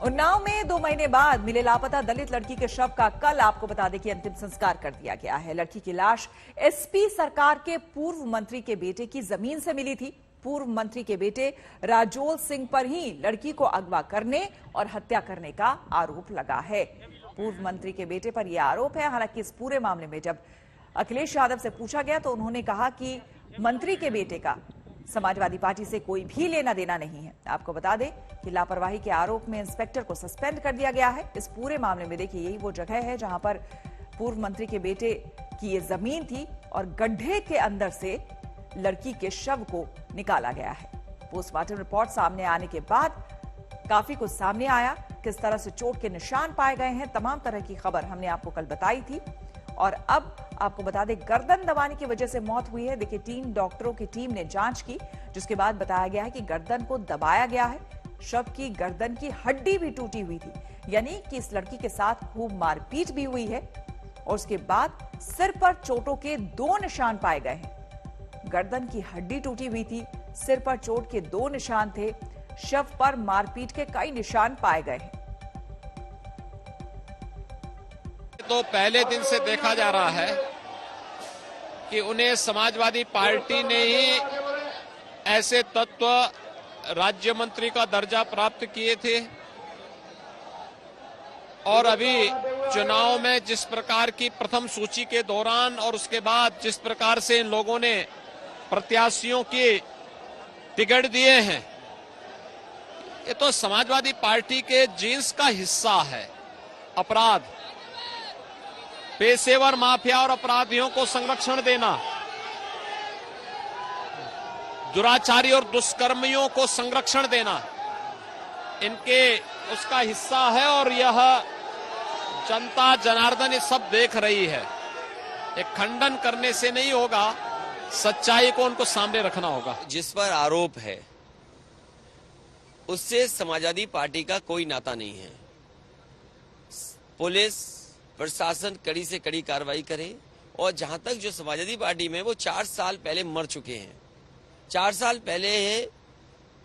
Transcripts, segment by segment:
उन्नाव में 2 महीने बाद मिले लापता दलित लड़की के शव का कल आपको बता दें कि अंतिम संस्कार कर दिया गया है। लड़की की लाश एसपी सरकार के पूर्व मंत्री के बेटे की जमीन से मिली थी। पूर्व मंत्री के बेटे राजोल सिंह पर ही लड़की को अगवा करने और हत्या करने का आरोप लगा है। पूर्व मंत्री के बेटे पर यह आरोप है। हालांकि इस पूरे मामले में जब अखिलेश यादव से पूछा गया तो उन्होंने कहा कि मंत्री के बेटे का समाजवादी पार्टी से कोई भी लेना देना नहीं है। आपको बता दें कि लापरवाही के आरोप में इंस्पेक्टर को सस्पेंड कर दिया गया है। इस पूरे मामले में देखिए यही वो जगह है जहां पर पूर्व मंत्री के बेटे की ये जमीन थी और गड्ढे के अंदर से लड़की के शव को निकाला गया है। पोस्टमार्टम रिपोर्ट सामने आने के बाद काफी कुछ सामने आया। किस तरह से चोट के निशान पाए गए हैं, तमाम तरह की खबर हमने आपको कल बताई थी। और अब आपको बता दें गर्दन दबाने की वजह से मौत हुई है। देखिए 3 डॉक्टरों की टीम ने जांच की, जिसके बाद बताया गया है कि गर्दन को दबाया गया है। शव की गर्दन की हड्डी भी टूटी हुई थी, यानी कि इस लड़की के साथ खूब मारपीट भी हुई है। और उसके बाद सिर पर चोटों के 2 निशान पाए गए हैं। गर्दन की हड्डी टूटी हुई थी, सिर पर चोट के 2 निशान थे, शव पर मारपीट के कई निशान पाए गए हैं। तो पहले दिन से देखा जा रहा है कि उन्हें समाजवादी पार्टी ने ही ऐसे तत्व राज्य मंत्री का दर्जा प्राप्त किए थे और अभी चुनाव में जिस प्रकार की प्रथम सूची के दौरान और उसके बाद जिस प्रकार से इन लोगों ने प्रत्याशियों की टिकट दिए हैं, ये तो समाजवादी पार्टी के जीन्स का हिस्सा है। अपराध, पेशेवर माफिया और अपराधियों को संरक्षण देना, दुराचारी और दुष्कर्मियों को संरक्षण देना, इनके उसका हिस्सा है। और यह जनता जनार्दन ये सब देख रही है। एक खंडन करने से नहीं होगा, सच्चाई को उनको सामने रखना होगा। जिस पर आरोप है उससे समाजवादी पार्टी का कोई नाता नहीं है। पुलिस प्रशासन कड़ी से कड़ी कार्रवाई करे। और जहां तक जो समाजवादी पार्टी में वो 4 साल पहले मर चुके हैं, 4 साल पहले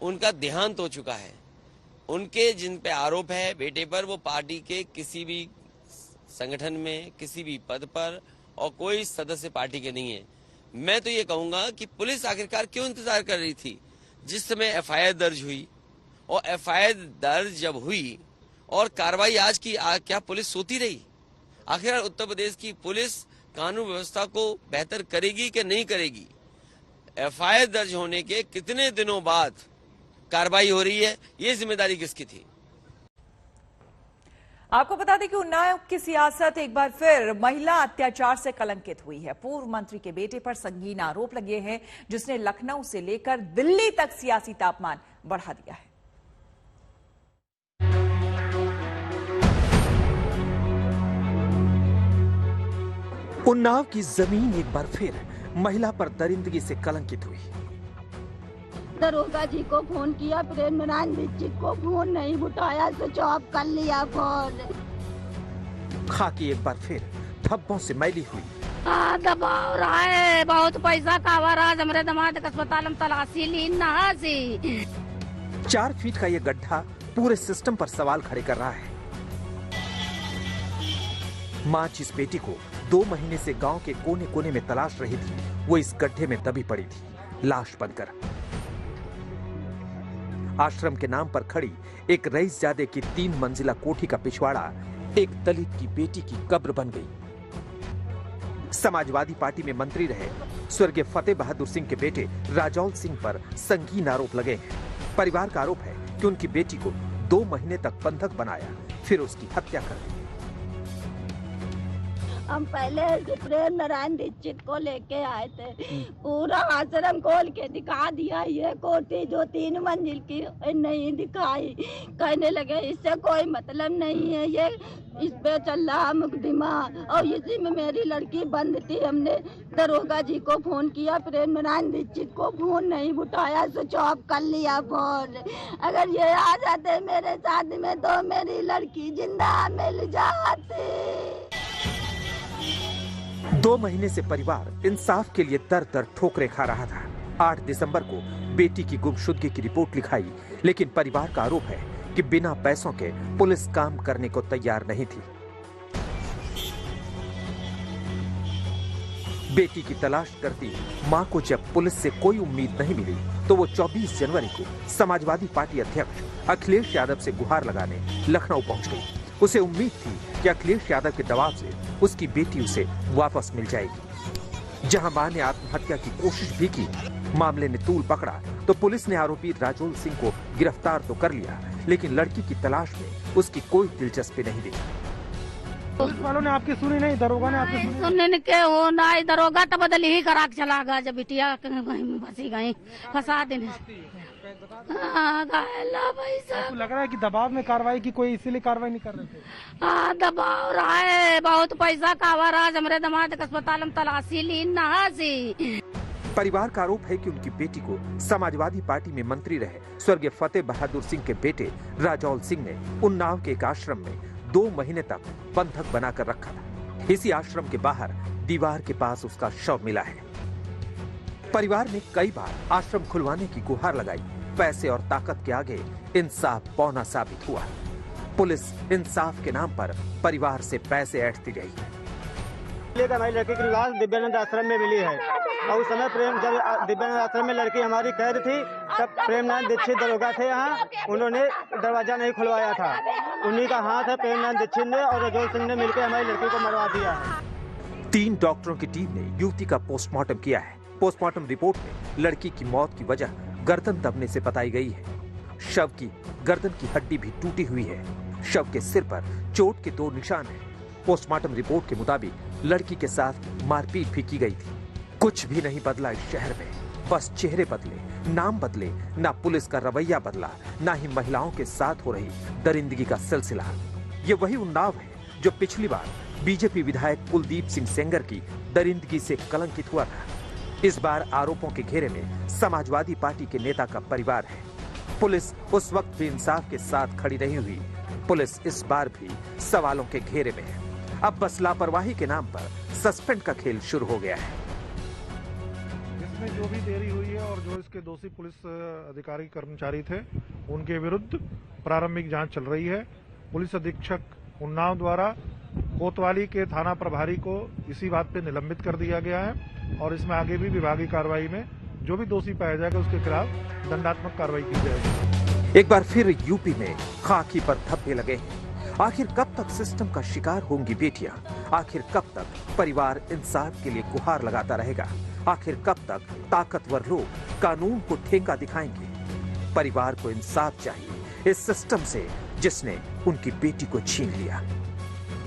उनका देहांत हो चुका है। उनके जिन पे आरोप है बेटे पर, वो पार्टी के किसी भी संगठन में किसी भी पद पर और कोई सदस्य पार्टी के नहीं है। मैं तो ये कहूंगा कि पुलिस आखिरकार क्यों इंतजार कर रही थी। जिस समय एफआईआर दर्ज हुई और एफआईआर दर्ज जब हुई और कार्रवाई आज की, क्या पुलिस सोती रही? आखिर उत्तर प्रदेश की पुलिस कानून व्यवस्था को बेहतर करेगी कि नहीं करेगी? एफआईआर दर्ज होने के कितने दिनों बाद कार्रवाई हो रही है, ये जिम्मेदारी किसकी थी? आपको बता दें कि उन्नाव की सियासत एक बार फिर महिला अत्याचार से कलंकित हुई है। पूर्व मंत्री के बेटे पर संगीन आरोप लगे हैं, जिसने लखनऊ से लेकर दिल्ली तक सियासी तापमान बढ़ा दिया है। उन्नाव की जमीन एक बार फिर महिला पर दरिंदगी से कलंकित हुई। दरोगा जी को फोन किया, प्रेम नारायण दीक्षित को फोन नहीं उठाया, स्विच ऑफ कर लिया फोन। खाकी एक बार फिर धब्बों से मैली हुई। दबाव रहा है, बहुत पैसा का रहा। हमारे दामाद का अस्पताल में तलाशी ली ना सी। 4 फीट का ये गड्ढा पूरे सिस्टम पर सवाल खड़े कर रहा है। मां जिस बेटी को 2 महीने से गांव के कोने कोने में तलाश रही थी, वो इस गड्ढे में दबी पड़ी थी, लाश बनकर। आश्रम के नाम पर खड़ी एक रईसजादे की 3 मंजिला कोठी का पिछवाड़ा एक दलित की बेटी की कब्र बन गई। समाजवादी पार्टी में मंत्री रहे स्वर्गीय फतेह बहादुर सिंह के बेटे राजौल सिंह पर संगीन आरोप लगे हैं। परिवार का आरोप है कि उनकी बेटी को 2 महीने तक बंधक बनाया, फिर उसकी हत्या कर दी। हम पहले प्रेम नारायण दीक्षित को लेके आए थे, पूरा आश्रम खोल के दिखा दिया। ये कोठी जो 3 मंजिल की नहीं दिखाई। कहने लगे इससे कोई मतलब नहीं है, ये इस पे चल रहा मुकदमा और इसी में मेरी लड़की बंद थी। हमने दरोगा जी को फोन किया, प्रेम नारायण दीक्षित को फोन नहीं उठाया, स्विच ऑफ कर लिया फोन। अगर ये आ जाते मेरे साथ में तो मेरी लड़की जिंदा मिल जाती। 2 महीने से परिवार इंसाफ के लिए दर दर ठोकरें खा रहा था। 8 दिसंबर को बेटी की गुमशुदगी की रिपोर्ट लिखाई, लेकिन परिवार का आरोप है कि बिना पैसों के पुलिस काम करने को तैयार नहीं थी। बेटी की तलाश करती मां को जब पुलिस से कोई उम्मीद नहीं मिली तो वो 24 जनवरी को समाजवादी पार्टी अध्यक्ष अखिलेश यादव से गुहार लगाने लखनऊ पहुंच गई। उसे उम्मीद थी कि अखिलेश यादव के दबाव से उसकी बेटी उसे वापस मिल जाएगी। जहां मां ने आत्महत्या की कोशिश भी की, मामले ने तूल पकड़ा तो पुलिस ने आरोपी राजोल सिंह को गिरफ्तार तो कर लिया, लेकिन लड़की की तलाश में उसकी कोई दिलचस्पी नहीं दिखी। पुलिस वालों ने आपकी सुनी नहीं, दरोगा ने आपकी सुनी? सुनने के हो ना, दरोगा तो बदल ही करा के चला गया जब बिटिया फंसी गई, फंसा देने। आपको लग रहा है कि दबाव में कार्रवाई की, कोई इसीलिए कार्रवाई नहीं कर रहे थे? हाँ, दबाव रहा है, बहुत पैसा का आज हमारे दामाद के अस्पताल में तलाशी ली नहासी। परिवार का आरोप है कि उनकी बेटी को समाजवादी पार्टी में मंत्री रहे स्वर्गीय फतेह बहादुर सिंह के बेटे राजौल सिंह ने उन्नाव के एक आश्रम में 2 महीने तक बंधक बनाकर रखा था। इसी आश्रम के बाहर दीवार के पास उसका शव मिला है। परिवार ने कई बार आश्रम खुलवाने की गुहार लगाई। पैसे और ताकत के आगे इंसाफ पौना साबित हुआ। पुलिस इंसाफ के नाम पर परिवार से पैसे ऐंठती रही। हमारी लड़की की लाश दिव्यानंद आश्रम में मिली है और उस समय जब दिव्यानंद आश्रम में लड़की हमारी कैद थी तब प्रेमनाथ दीक्षित दरोगा थे यहाँ, उन्होंने दरवाजा नहीं खुलवाया था। उन्हीं का हाथ है प्रेमनाथ दीक्षित ने और राजौल सिंह ने मिलकर हमारी लड़की को मरवा दिया है। 3 डॉक्टरों की टीम ने युवती का पोस्टमार्टम किया है। पोस्टमार्टम रिपोर्ट में लड़की की मौत की वजह गर्दन दबने से बताई गई है। शव की गर्दन की हड्डी भी टूटी हुई है। शव के सिर पर चोट के 2 निशान हैं। पोस्टमार्टम रिपोर्ट के मुताबिक लड़की के साथ मारपीट भी की गई थी। कुछ भी नहीं बदला इस शहर में, बस चेहरे बदले, नाम बदले, ना पुलिस का रवैया बदला, ना ही महिलाओं के साथ हो रही दरिंदगी का सिलसिला। ये वही उन्नाव है जो पिछली बार बीजेपी विधायक कुलदीप सिंह सेंगर की दरिंदगी से कलंकित हुआ था। इस बार आरोपों के घेरे में समाजवादी पार्टी के नेता का परिवार है। पुलिस उस वक्त भी इंसाफ के साथ खड़ी नहीं हुई। पुलिस इस बार भी सवालों के घेरे में है। अब बस लापरवाही के नाम पर सस्पेंड का खेल शुरू हो गया है। इसमें जो भी देरी हुई है और जो इसके दोषी पुलिस अधिकारी कर्मचारी थे उनके विरुद्ध प्रारंभिक जांच चल रही है। पुलिस अधीक्षक उन्नाव द्वारा कोतवाली के थाना प्रभारी को इसी बात पे निलंबित कर दिया गया है और इसमें आगे भी विभागीय कार्रवाई में जो भी दोषी पाया जाएगा उसके खिलाफ दंडात्मक कार्रवाई की जाएगी। एक बार फिर यूपी में खाकी पर धब्बे लगे हैं। आखिर कब तक सिस्टम का शिकार होंगी बेटियां? आखिर कब तक परिवार इंसाफ के लिए गुहार लगाता रहेगा? आखिर कब तक ताकतवर लोग कानून को ठेका दिखाएंगे? परिवार को इंसाफ चाहिए इस सिस्टम से जिसने उनकी बेटी को छीन लिया।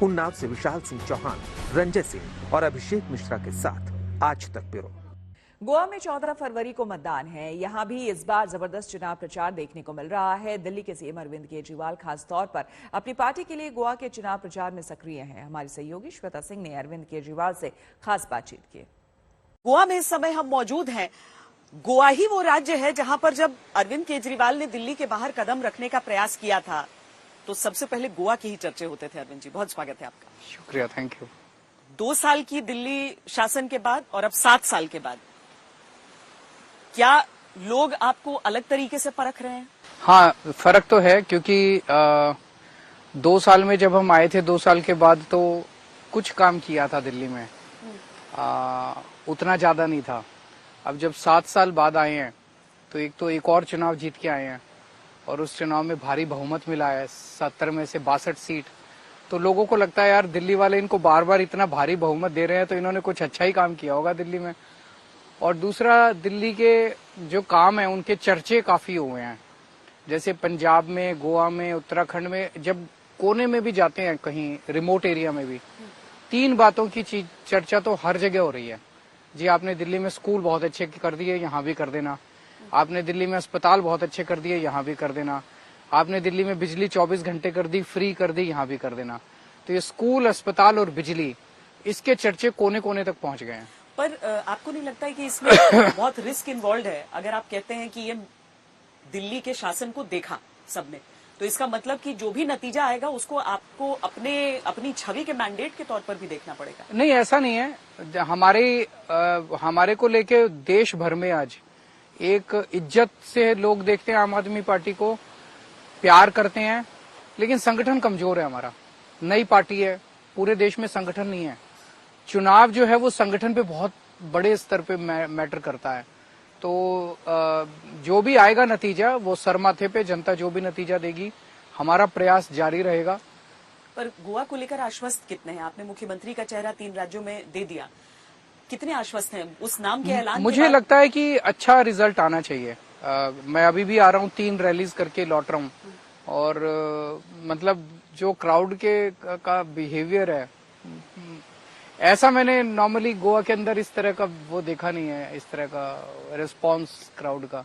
उन्नाव से विशाल सिंह चौहान, रंजय सिंह और अभिषेक मिश्रा के साथ आज तक ब्यूरो। गोवा में 14 फरवरी को मतदान है। यहां भी इस बार जबरदस्त चुनाव प्रचार देखने को मिल रहा है। दिल्ली के सीएम अरविंद केजरीवाल खास तौर पर अपनी पार्टी के लिए गोवा के चुनाव प्रचार में सक्रिय हैं। हमारी सहयोगी श्वेता सिंह ने अरविंद केजरीवाल से खास बातचीत की। गोवा में इस समय हम मौजूद हैं। गोवा ही वो राज्य है जहां पर जब अरविंद केजरीवाल ने दिल्ली के बाहर कदम रखने का प्रयास किया था तो सबसे पहले गोवा के ही चर्चे होते थे। अरविंद जी, बहुत स्वागत है आपका। शुक्रिया, थैंक यू। 2 साल की दिल्ली शासन के बाद और अब 7 साल के बाद क्या लोग आपको अलग तरीके से परख रहे हैं? हाँ, फर्क तो है क्योंकि 2 साल में जब हम आए थे 2 साल के बाद तो कुछ काम किया था दिल्ली में, उतना ज्यादा नहीं था। अब जब 7 साल बाद आए हैं तो एक और चुनाव जीत के आए हैं और उस चुनाव में भारी बहुमत मिला है, 70 में से 62 सीट। तो लोगों को लगता है यार दिल्ली वाले इनको बार बार इतना भारी बहुमत दे रहे हैं तो इन्होंने कुछ अच्छा ही काम किया होगा दिल्ली में। और दूसरा, दिल्ली के जो काम है उनके चर्चे काफी हुए हैं। जैसे पंजाब में, गोवा में, उत्तराखंड में, जब कोने में भी जाते हैं कहीं रिमोट एरिया में भी, 3 बातों की चर्चा तो हर जगह हो रही है। जी, आपने दिल्ली में स्कूल बहुत अच्छे कर दिए, यहाँ भी कर देना। आपने दिल्ली में अस्पताल बहुत अच्छे कर दिए, यहाँ भी कर देना। आपने दिल्ली में बिजली 24 घंटे कर दी, फ्री कर दी, यहाँ भी कर देना। तो ये स्कूल, अस्पताल और बिजली, इसके चर्चे कोने कोने तक पहुंच गए हैं। पर आपको नहीं लगता है कि इसमें बहुत रिस्क इन्वॉल्व है? अगर आप कहते हैं कि ये दिल्ली के शासन को देखा सबने, तो इसका मतलब कि जो भी नतीजा आएगा उसको आपको अपनी छवि के मैंडेट के तौर पर भी देखना पड़ेगा। नहीं, ऐसा नहीं है। हमारे को लेके देश भर में आज एक इज्जत से लोग देखते हैं आम आदमी पार्टी को प्यार करते हैं, लेकिन संगठन कमजोर है हमारा। नई पार्टी है, पूरे देश में संगठन नहीं है। चुनाव जो है वो संगठन पे बहुत बड़े स्तर पे मैटर करता है। तो जो भी आएगा नतीजा, वो सर माथे पे जनता जो भी नतीजा देगी, हमारा प्रयास जारी रहेगा। पर गोवा को लेकर आश्वस्त कितने हैं? आपने मुख्यमंत्री का चेहरा 3 राज्यों में दे दिया, कितने आश्वस्त हैं उस नाम के ऐलान? मुझे लगता है कि अच्छा रिजल्ट आना चाहिए। मैं अभी भी आ रहा हूँ, 3 रैलीज करके लौट रहा हूँ, और मतलब जो क्राउड का बिहेवियर है, ऐसा मैंने नॉर्मली गोवा के अंदर इस तरह का वो देखा नहीं है, इस तरह का रिस्पांस क्राउड का।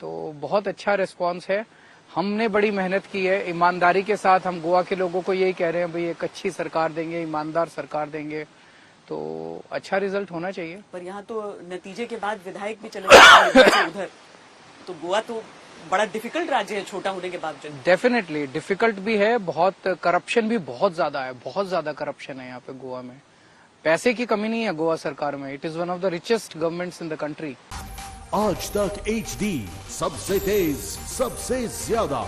तो बहुत अच्छा रिस्पांस है। हमने बड़ी मेहनत की है, ईमानदारी के साथ हम गोवा के लोगों को यही कह रहे हैं, भाई एक अच्छी सरकार देंगे, ईमानदार सरकार देंगे, तो अच्छा रिजल्ट होना चाहिए। पर यहाँ तो नतीजे के बाद विधायक भी चले जाते हैं उधर, तो गोवा तो बड़ा डिफिकल्ट राज्य है छोटा होने के बावजूद। डेफिनेटली डिफिकल्ट भी है, बहुत करप्शन भी बहुत ज्यादा है, बहुत ज्यादा करप्शन है यहाँ पे गोवा में। पैसे की कमी नहीं है गोवा सरकार में। It is one of the richest governments in the country. आज तक HD, सबसे तेज, सबसे ज्यादा।